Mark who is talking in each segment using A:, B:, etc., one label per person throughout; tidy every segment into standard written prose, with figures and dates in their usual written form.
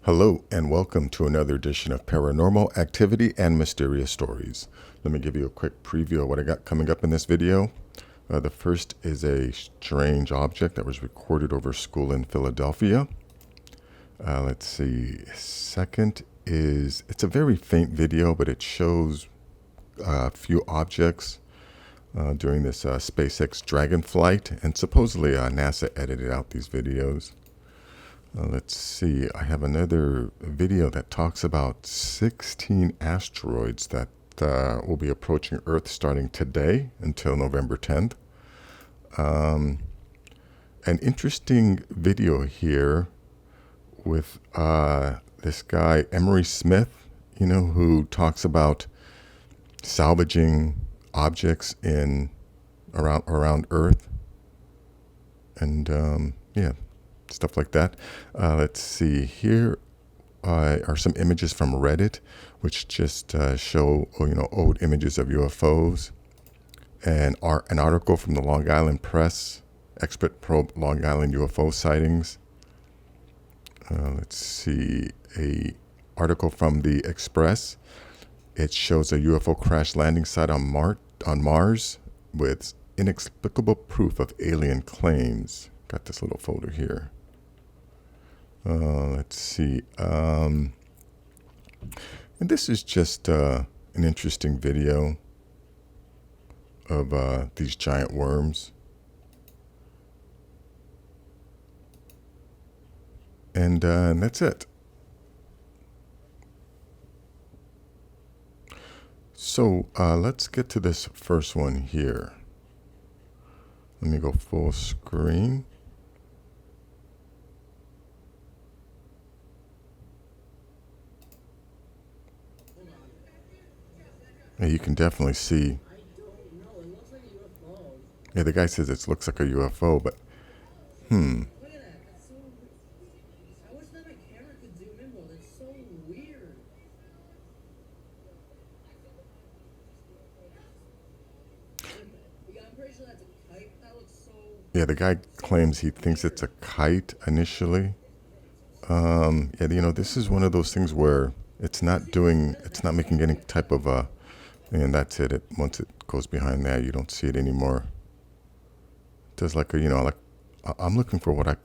A: Hello and welcome to another edition of Paranormal Activity and Mysterious Stories. Let me give you a quick preview of what I got coming up in this video. The first is a strange object that was recorded over school in Philadelphia. Let's see. Second is, it's a very faint video, but it shows a few objects during this SpaceX Dragon flight, and supposedly NASA edited out these videos. Let's see, I have another video that talks about 16 asteroids that will be approaching Earth starting today until November 10th. An interesting video here with this guy, Emery Smith, who talks about salvaging objects around Earth. And yeah, stuff like that. Let's see, here are some images from Reddit, which just show old images of UFOs, and an article from the Long Island Press, Expert Probe Long Island UFO sightings. Let's see, a article from the Express. It shows a UFO crash landing site on Mars with inexplicable proof of alien claims. Got this little folder here. Let's see. And this is just an interesting video of these giant worms. And that's it. So let's get to this first one here. Let me go full screen. Yeah, you can definitely see.
B: I don't know. It looks like a UFO.
A: Yeah, the guy says it looks like a UFO, but
B: Look at that. That's so. I wish that my camera could zoom in more. That's so weird. I'm pretty sure that's a kite. That looks so.
A: yeah, the guy claims he thinks it's a kite initially. Yeah, this is one of those things where it's not making any type of and that's it. Once it goes behind that, you don't see it anymore. It does like I'm looking for what I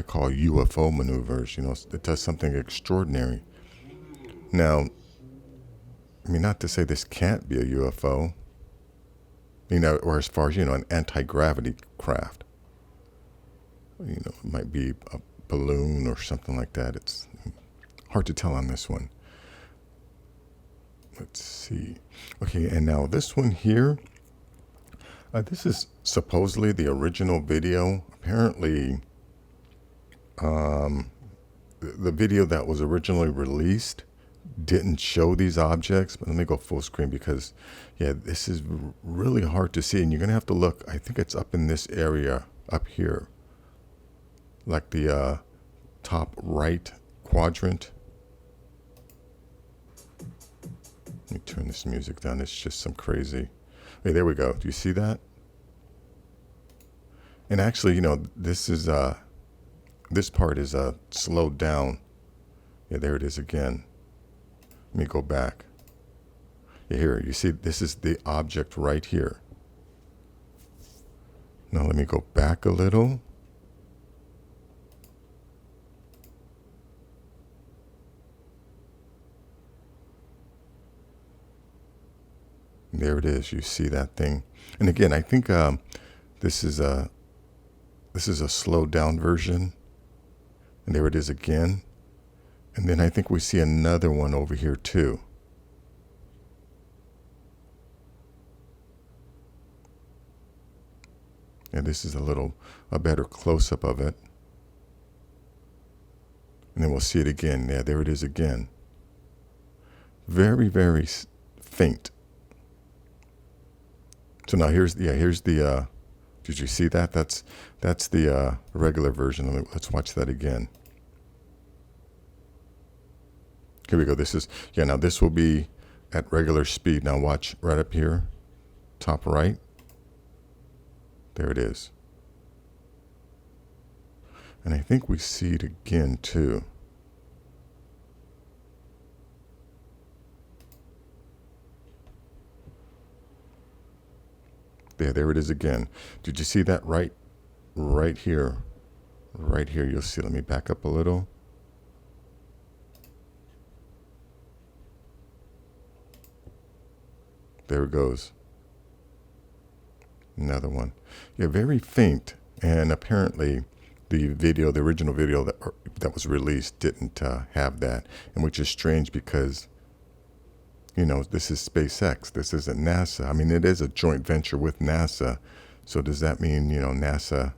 A: call UFO maneuvers. It does something extraordinary. Now, I mean, not to say this can't be a UFO, or as far as an anti-gravity craft. It might be a balloon or something like that. It's hard to tell on this one. Let's see. Okay, and now this one here, this is supposedly the original video. Apparently, the video that was originally released didn't show these objects. But let me go full screen because, yeah, this is really hard to see. And you're going to have to look. I think it's up in this area up here, like the top right quadrant. Let me turn this music down. It's just some crazy. Hey, there we go. Do you see that? And actually, this is this part is slowed down. Yeah, there it is again. Let me go back. Yeah, here you see this is the object right here. Now let me go back a little. There it is. You see that thing. And again, I think this is a slowed down version. And there it is again. And then I think we see another one over here too. And this is a better close-up of it. And then we'll see it again. Yeah, there it is again. Very, very faint. So now here's the, did you see that? That's the regular version. Let's watch that again. Here we go. Now this will be at regular speed. Now watch right up here, top right. There it is. And I think we see it again too. There it is again. Did you see that right here? Right here, you'll see. Let me back up a little. There it goes. Another one. Yeah, very faint. And apparently the original video that was released didn't have that. And which is strange because, this is SpaceX. This isn't NASA. I mean, it is a joint venture with NASA. So does that mean, NASA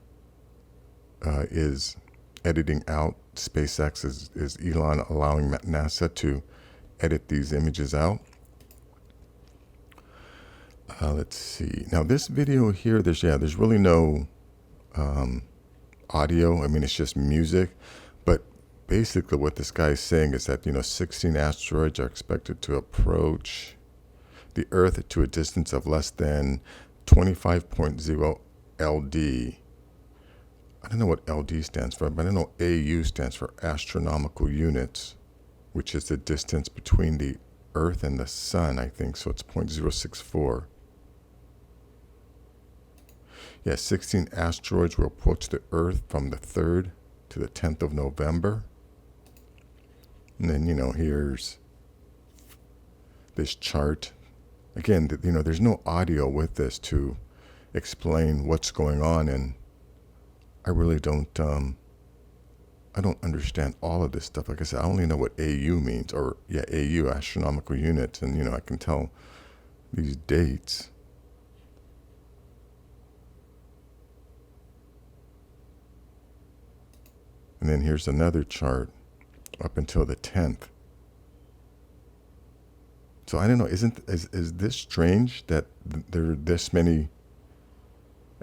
A: is editing out SpaceX? Is Elon allowing NASA to edit these images out? Let's see. Now this video here, there's really no audio. I mean, it's just music. But basically what this guy is saying is that, 16 asteroids are expected to approach the Earth to a distance of less than 25.0 LD. I don't know what LD stands for, but I know AU stands for astronomical units, which is the distance between the Earth and the Sun, I think. So it's 0.064. Yeah, 16 asteroids will approach the Earth from the 3rd to the 10th of November. And then, here's this chart. Again, there's no audio with this to explain what's going on, and I really don't understand all of this stuff. Like I said, I only know what AU means, or AU, astronomical units, and I can tell these dates. And then here's another chart up until the 10th. So I don't know, is this strange that there are this many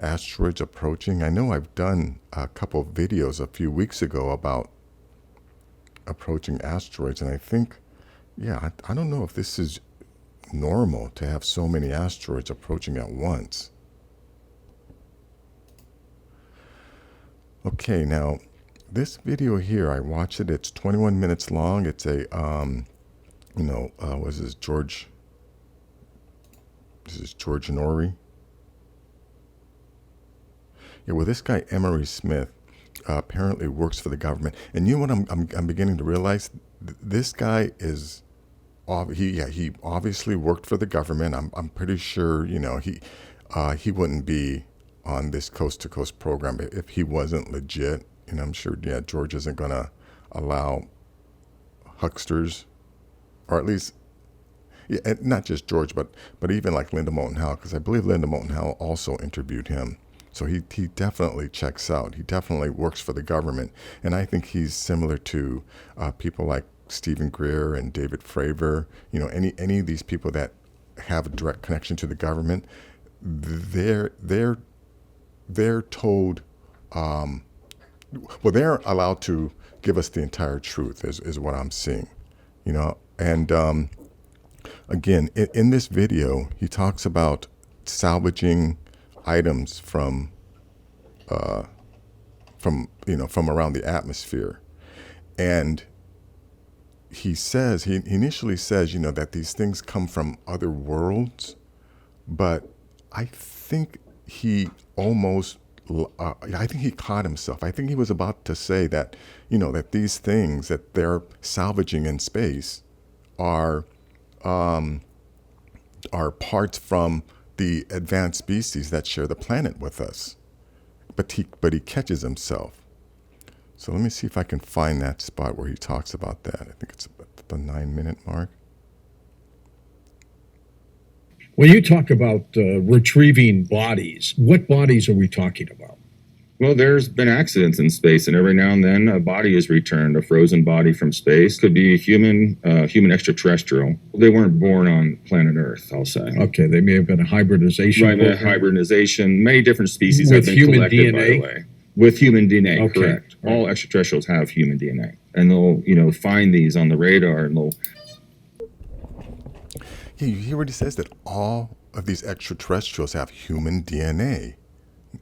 A: asteroids approaching? I know I've done a couple of videos a few weeks ago about approaching asteroids, and I think, I don't know if this is normal to have so many asteroids approaching at once. Okay, now this video here, I watched it. It's 21 minutes long. It's a, was this George? This is George Norrie. Yeah, well, this guy Emery Smith apparently works for the government, and you know what I'm beginning to realize? This guy is, he obviously worked for the government. I'm pretty sure he wouldn't be on this coast to coast program if he wasn't legit. And I'm sure, George isn't going to allow hucksters, or at least, not just George, but even like Linda Moulton Howe, because I believe Linda Moulton Howe also interviewed him. So he definitely checks out. He definitely works for the government. And I think he's similar to people like Stephen Greer and David Fravor. Any of these people that have a direct connection to the government, they're told, they're allowed to give us the entire truth, is what I'm seeing, And again, in this video, he talks about salvaging items from around the atmosphere, and he initially says, that these things come from other worlds, but I think he caught himself. I think he was about to say that, that these things that they're salvaging in space are parts from the advanced species that share the planet with us. But he catches himself. So let me see if I can find that spot where he talks about that. I think it's about the 9-minute mark.
C: When you talk about retrieving bodies, what bodies are we talking about?
D: Well, there's been accidents in space, and every now and then a body is returned, a frozen body from space. Could be human extraterrestrial. They weren't born on planet Earth, I'll say.
C: Okay, they may have been a hybridization.
D: Right, hybridization. Many different species have been collected,
C: DNA?
D: by the way. With human DNA,
C: okay.
D: Correct. Right. All extraterrestrials have human DNA. And they'll, find these on the radar, and they'll...
A: Yeah, you hear what he says, that all of these extraterrestrials have human DNA.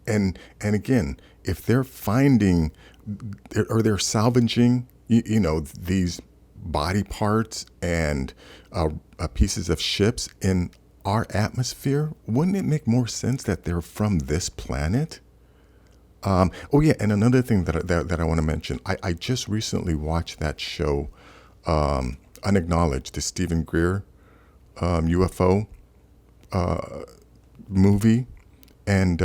A: And again, if they're finding, or they're salvaging, these body parts and pieces of ships in our atmosphere, wouldn't it make more sense that they're from this planet? Oh yeah, and another thing that I want to mention, I just recently watched that show, Unacknowledged, the Stephen Greer UFO movie, and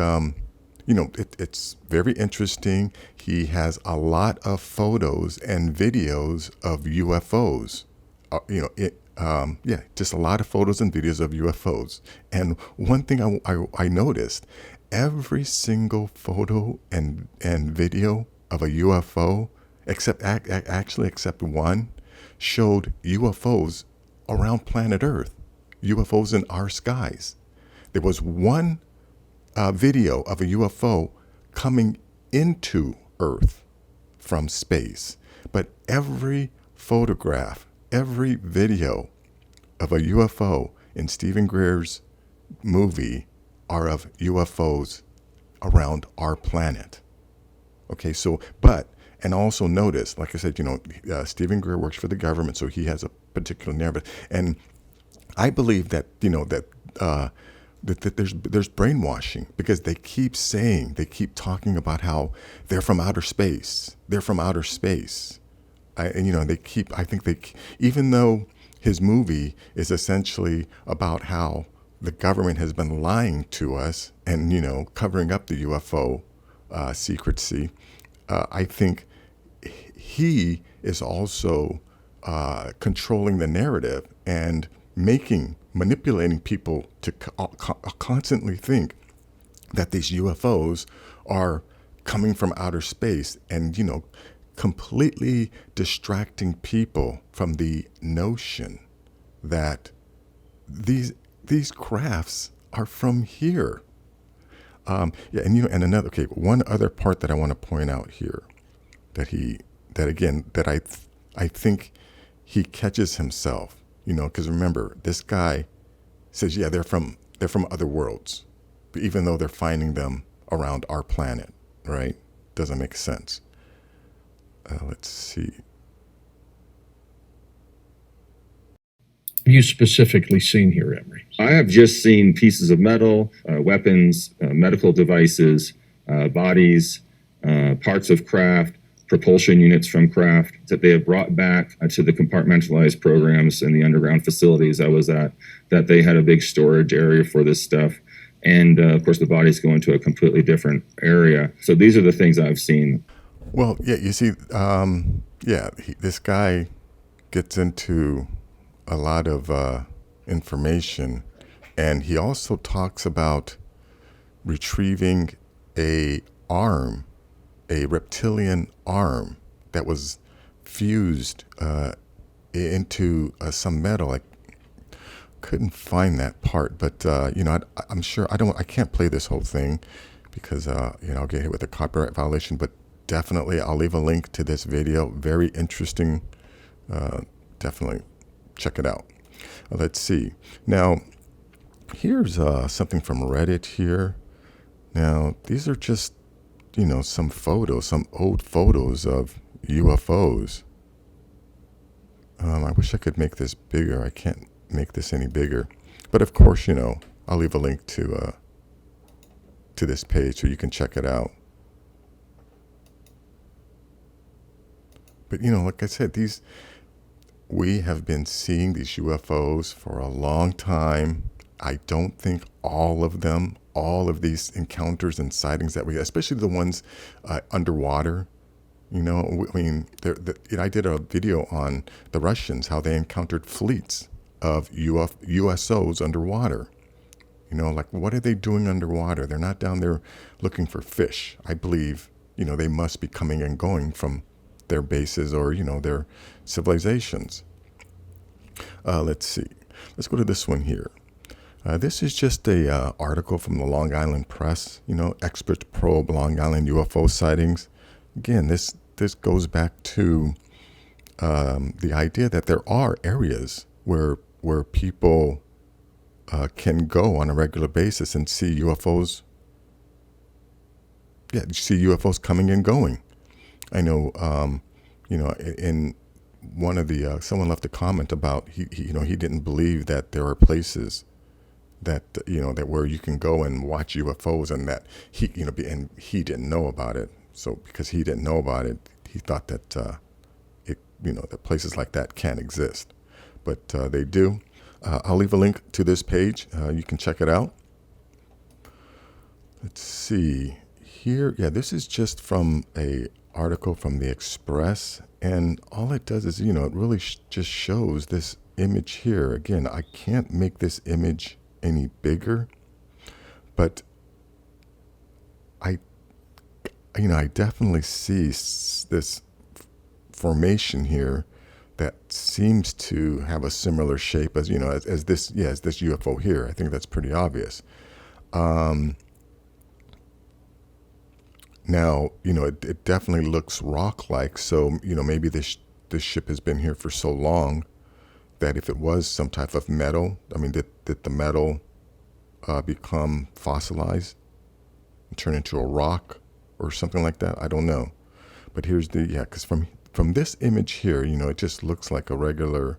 A: it's very interesting. He has a lot of photos and videos of UFOs. Just a lot of photos and videos of UFOs. And one thing I noticed, every single photo and video of a UFO, except one, showed UFOs around planet Earth, UFOs in our skies. There was one video of a UFO coming into Earth from space, but every photograph, every video of a UFO in Stephen Greer's movie are of UFOs around our planet. Okay, so, and also notice, like I said, Stephen Greer works for the government, so he has a particular narrative. And I believe that, that there's brainwashing, because they keep talking about how they're from outer space. They're from outer space. Even though his movie is essentially about how the government has been lying to us and, covering up the UFO secrecy, I think he is also controlling the narrative and manipulating people to constantly think that these UFOs are coming from outer space, and completely distracting people from the notion that these crafts are from here. And one other part that I want to point out here, that I think he catches himself, because remember, this guy says, yeah, they're from other worlds, but even though they're finding them around our planet, right? Doesn't make sense. Let's see.
C: You specifically seen here, Emery?
D: I have just seen pieces of metal, weapons, medical devices, bodies, parts of craft, propulsion units from craft that they have brought back to the compartmentalized programs and the underground facilities I was at, that they had a big storage area for this stuff. And of course, the bodies go into a completely different area. So these are the things I've seen.
A: Well, yeah, you see, this guy gets into a lot of information, and he also talks about retrieving a reptilian arm that was fused into some metal. I couldn't find that part, but I'm sure I can't play this whole thing because I'll get hit with a copyright violation. But definitely, I'll leave a link to this video. Very interesting. Definitely check it out. Let's see. Now, here's something from Reddit here. Now, these are just, some photos, some old photos of UFOs. I wish I could make this bigger. I can't make this any bigger. But of course, I'll leave a link to this page so you can check it out. But, like I said, we have been seeing these UFOs for a long time. I don't think all of these encounters and sightings that especially the ones underwater, I did a video on the Russians, how they encountered fleets of USOs underwater. What are they doing underwater? They're not down there looking for fish. I believe, they must be coming and going from their bases or, their civilizations. Let's see. Let's go to this one here. This is just a article from the Long Island Press. Experts probe Long Island UFO sightings. Again, this goes back to the idea that there are areas where people can go on a regular basis and see UFOs. Yeah, see UFOs coming and going. I know, in one of the someone left a comment about he didn't believe that there are places that that where you can go and watch UFOs, and that and he didn't know about it. So because he didn't know about it, he thought that that places like that can't exist, but they do. I'll leave a link to this page. You can check it out. Let's see here. Yeah, this is just from a article from the Express, and all it does is it really just shows this image here. Again, I can't make this image any bigger, but I definitely see this formation here that seems to have a similar shape as as this UFO here. I think that's pretty obvious. Now it definitely looks rock-like, so maybe this ship has been here for so long that if it was some type of metal, I mean, did the metal become fossilized and turn into a rock or something like that? I don't know. But here's because from this image here, it just looks like a regular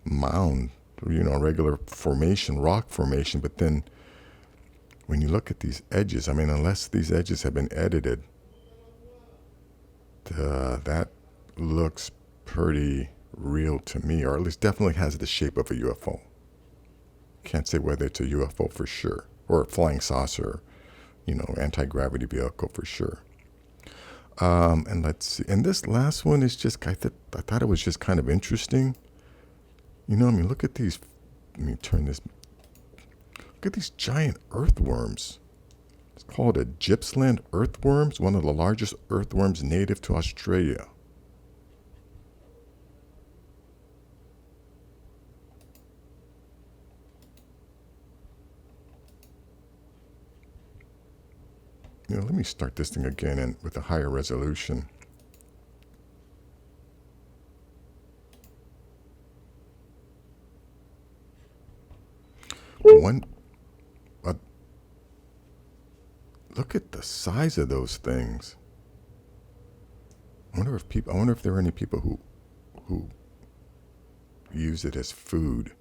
A: mound, a regular formation, rock formation. But then when you look at these edges, I mean, unless these edges have been edited, that looks pretty real to me, or at least definitely has the shape of a UFO. Can't say whether it's a UFO for sure, or a flying saucer, anti-gravity vehicle for sure. And let's see. And this last one is just, I thought it was just kind of interesting. I mean, look at these. Let me turn this. Look at these giant earthworms. It's called a Gippsland earthworms, one of the largest earthworms native to Australia. Let me start this thing again and with a higher resolution. Look at the size of those things. I wonder if there are any people who use it as food.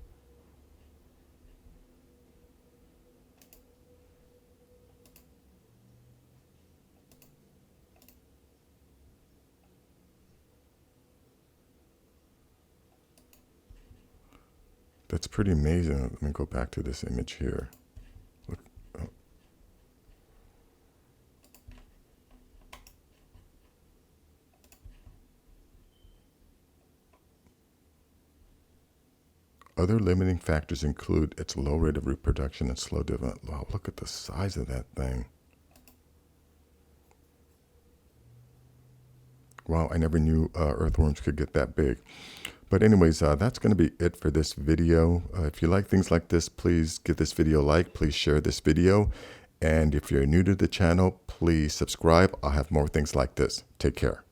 A: That's pretty amazing. Let me go back to this image here. Look. Oh. Other limiting factors include its low rate of reproduction and slow development. Wow, look at the size of that thing. Wow, I never knew earthworms could get that big. But anyways, that's going to be it for this video. If you like things like this, please give this video a like. Please share this video. And if you're new to the channel, please subscribe. I'll have more things like this. Take care.